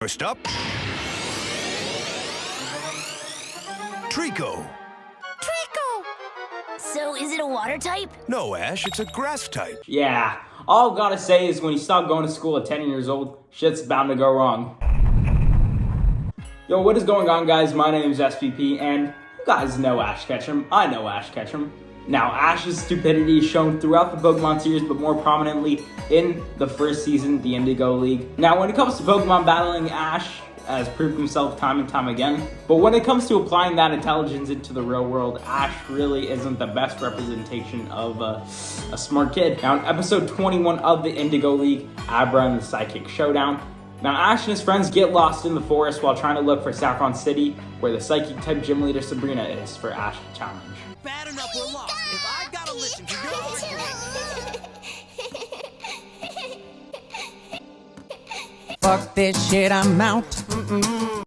First up, Trico. Trico! So is it a water type? No, Ash, it's a grass type. Yeah, all I've gotta say is when you stop going to school at 10 years old, shit's bound to go wrong. Yo, what is going on, guys? My name is SPP, and you guys know Ash Ketchum. I know Ash Ketchum. Now, Ash's stupidity is shown throughout the Pokemon series, but more prominently in the first season, the Indigo League. Now, when it comes to Pokemon battling, Ash has proved himself time and time again. But when it comes to applying that intelligence into the real world, Ash really isn't the best representation of a smart kid. Now, in episode 21 of the Indigo League, Abra and the Psychic Showdown, now Ash and his friends get lost in the forest while trying to look for Saffron City, where the Psychic-type gym leader Sabrina is for Ash to challenge. Bad enough we're lost. If I've got to listen to your argument. Fuck this shit, I'm out.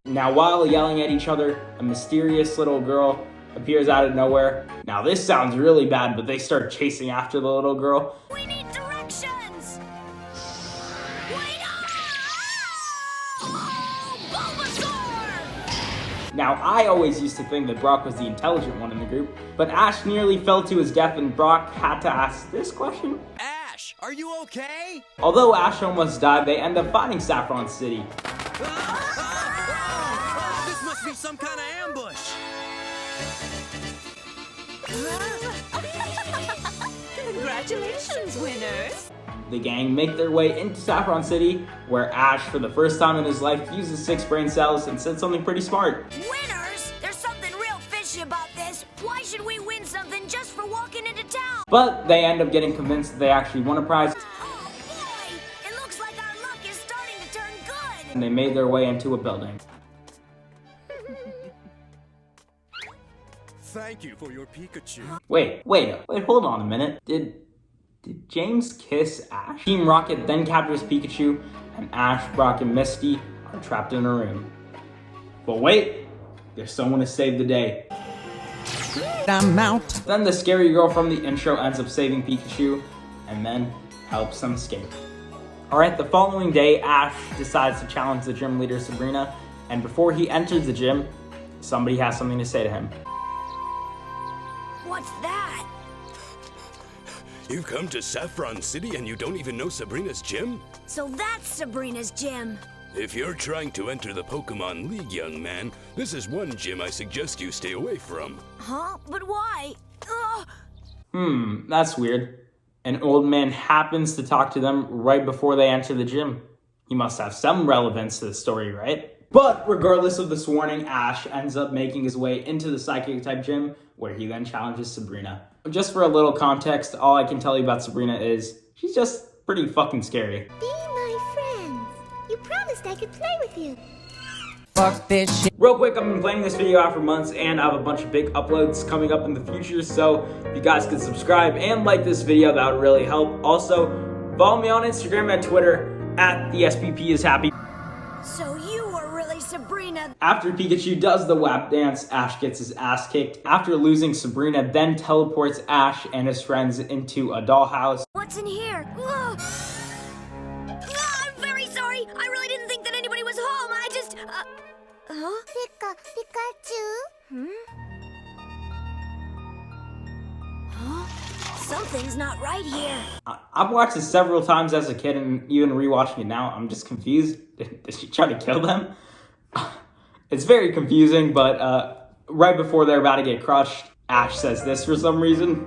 Now, while yelling at each other, a mysterious little girl appears out of nowhere. Now, this sounds really bad, but they start chasing after the little girl. We need directions! Wait up! Bulbasaur! Now, I always used to think that Brock was the intelligent one in the group, but Ash nearly fell to his death and Brock had to ask this question. Ash, are you okay? Although Ash almost died, they end up finding Saffron City. This must be some kind of ambush. Congratulations, winners! The gang make their way into Saffron City, where Ash, for the first time in his life, uses 6 brain cells and said something pretty smart. Winners? There's something real fishy about this. Why should we win something just for walking into town? But they end up getting convinced that they actually won a prize, Oh boy! It looks like our luck is starting to turn good! and they made their way into a building. Thank you for your Pikachu. Wait, hold on a minute. Did James kiss Ash? Team Rocket then captures Pikachu, and Ash, Brock, and Misty are trapped in a room. But wait, there's someone to save the day. I'm out. Then the scary girl from the intro ends up saving Pikachu, and then helps them escape. Alright, the following day, Ash decides to challenge the gym leader, Sabrina, and before he enters the gym, somebody has something to say to him. What's that? You've come to Saffron City and you don't even know Sabrina's gym? So that's Sabrina's gym. If you're trying to enter the Pokemon League, young man, this is one gym I suggest you stay away from. Huh? But why? Ugh. That's weird. An old man happens to talk to them right before they enter the gym. He must have some relevance to the story, right? But regardless of this warning, Ash ends up making his way into the Psychic-type gym, where he then challenges Sabrina. Just for a little context, all I can tell you about Sabrina is she's just pretty fucking scary. Be my friends. You promised I could play with you. Fuck this shit. Real quick, I've been planning this video out for months and I have a bunch of big uploads coming up in the future, so if you guys could subscribe and like this video, that would really help. Also, follow me on Instagram and Twitter at the SPP is happy. So you were really Sabrina. After Pikachu does the WAP dance, Ash gets his ass kicked. After losing, Sabrina then teleports Ash and his friends into a dollhouse. What's in here? Ugh. I'm very sorry. I really didn't think that anybody was home. I just... Huh? Pikachu? Huh? Something's not right here. I've watched this several times as a kid and even rewatching it now, I'm just confused. Did she try to kill them? It's very confusing, but right before they're about to get crushed, Ash says this for some reason.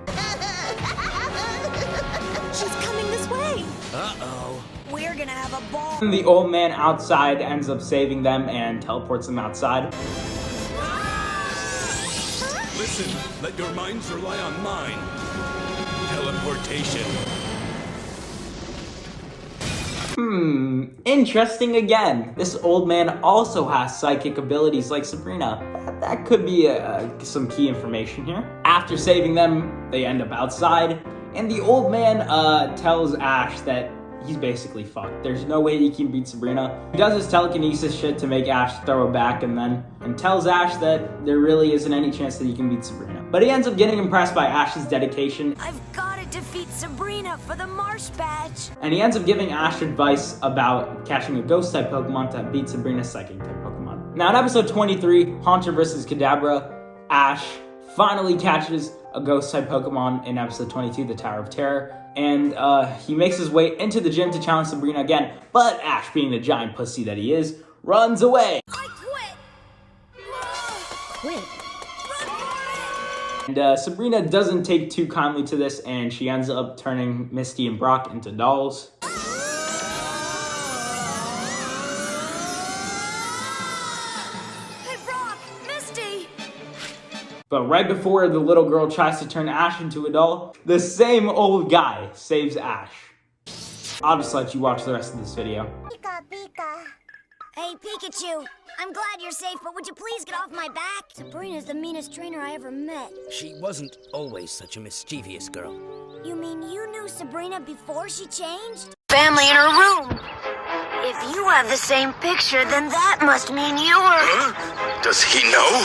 She's coming this way. Uh-oh. We're gonna have a ball. And the old man outside ends up saving them and teleports them outside. Listen, let your minds rely on mine. Teleportation. Interesting again. This old man also has psychic abilities like Sabrina. That could be some key information here. After saving them, they end up outside, and the old man tells Ash that he's basically fucked. There's no way he can beat Sabrina. He does his telekinesis shit to make Ash throw it back and tells Ash that there really isn't any chance that he can beat Sabrina. But he ends up getting impressed by Ash's dedication. I've gotta defeat Sabrina for the Marsh Badge. And he ends up giving Ash advice about catching a ghost-type Pokemon to beat Sabrina's psychic-type Pokemon. Now in episode 23, Haunter vs. Kadabra, Ash finally catches a ghost-type Pokemon in episode 22, the Tower of Terror. And he makes his way into the gym to challenge Sabrina again, but Ash, being the giant pussy that he is, runs away. I quit. Quit. And Sabrina doesn't take too kindly to this, and she ends up turning Misty and Brock into dolls. Hey, Brock, Misty. But right before the little girl tries to turn Ash into a doll, the same old guy saves Ash. I'll just let you watch the rest of this video. Pika, Pika. Hey, Pikachu. I'm glad you're safe, but would you please get off my back? Sabrina's the meanest trainer I ever met. She wasn't always such a mischievous girl. You mean you knew Sabrina before she changed? Family in her room. If you have the same picture, then that must mean you were... Huh? Does he know?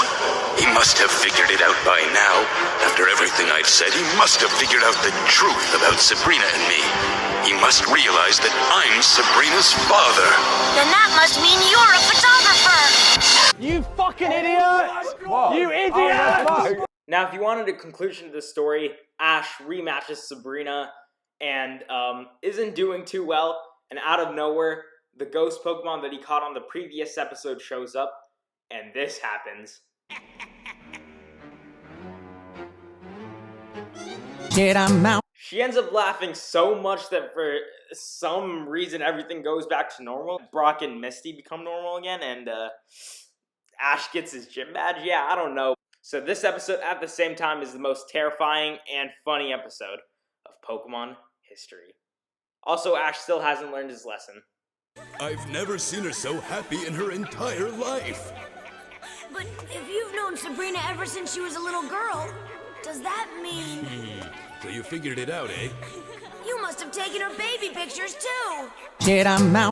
He must have figured it out by now. After everything I've said, he must have figured out the truth about Sabrina and me. He must realize that I'm Sabrina's father. Then that must mean you're a photographer. You fucking idiot! You idiot! Now, if you wanted a conclusion to this story, Ash rematches Sabrina and isn't doing too well. And out of nowhere, the ghost Pokemon that he caught on the previous episode shows up. And this happens. Shit, I'm out. She ends up laughing so much that for some reason everything goes back to normal. Brock and Misty become normal again, and Ash gets his gym badge. Yeah, I don't know. So this episode at the same time is the most terrifying and funny episode of Pokemon history. Also, Ash still hasn't learned his lesson. I've never seen her so happy in her entire life. But if you've known Sabrina ever since she was a little girl, does that mean... So you figured it out, eh? You must have taken her baby pictures too! Shit, I'm out.